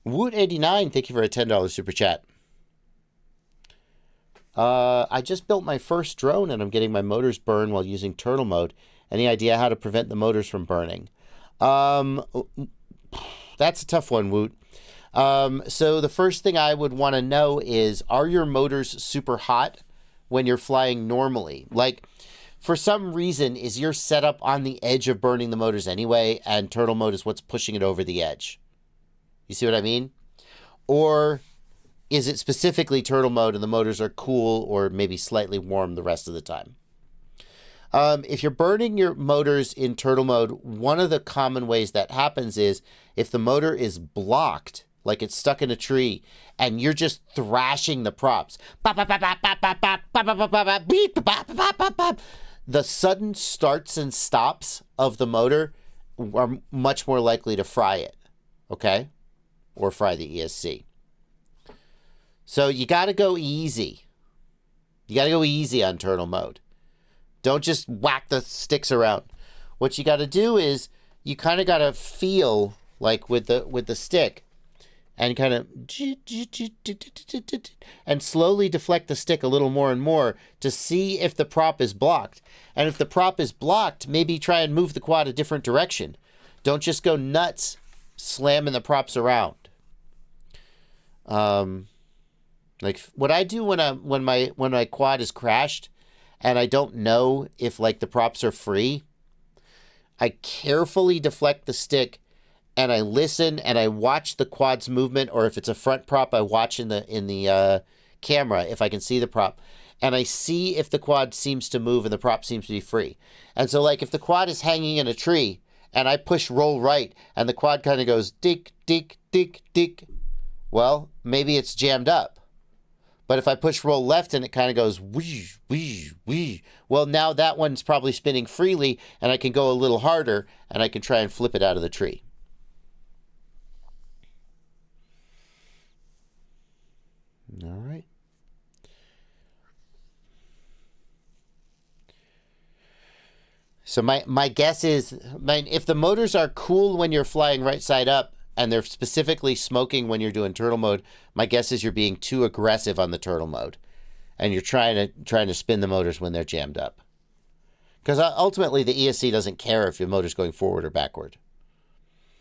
Woot89, thank you for a $10 super chat. I just built my first drone and I'm getting my motors burned while using turtle mode. Any idea how to prevent the motors from burning? That's a tough one, Woot. So the first thing I would want to know is, are your motors super hot when you're flying normally? Like, for some reason, is your setup on the edge of burning the motors anyway, and turtle mode is what's pushing it over the edge? You see what I mean? Or is it specifically turtle mode and the motors are cool or maybe slightly warm the rest of the time? If you're burning your motors in turtle mode, one of the common ways that happens is if the motor is blocked, like it's stuck in a tree, and you're just thrashing the props, the sudden starts and stops of the motor are much more likely to fry it, okay? Or fry the ESC. So you got to go easy. You got to go easy on turtle mode. Don't just whack the sticks around. What you got to do is you kind of got to feel like with the stick and kind of and slowly deflect the stick a little more and more to see if the prop is blocked. And if the prop is blocked, maybe try and move the quad a different direction. Don't just go nuts slamming the props around. Like what I do when my quad is crashed and I don't know if like the props are free, I carefully deflect the stick and I listen and I watch the quad's movement, or if it's a front prop, I watch in the camera if I can see the prop, and I see if the quad seems to move and the prop seems to be free. And so like if the quad is hanging in a tree and I push roll right and the quad kind of goes dick, dick, dick, dick, well, maybe it's jammed up. But if I push roll left and it kind of goes whoosh, whoosh, whoosh, well, now that one's probably spinning freely and I can go a little harder and I can try and flip it out of the tree. All right. So my guess is, if the motors are cool when you're flying right side up and they're specifically smoking when you're doing turtle mode, my guess is you're being too aggressive on the turtle mode and you're trying to spin the motors when they're jammed up. Because ultimately the ESC doesn't care if your motor's going forward or backward.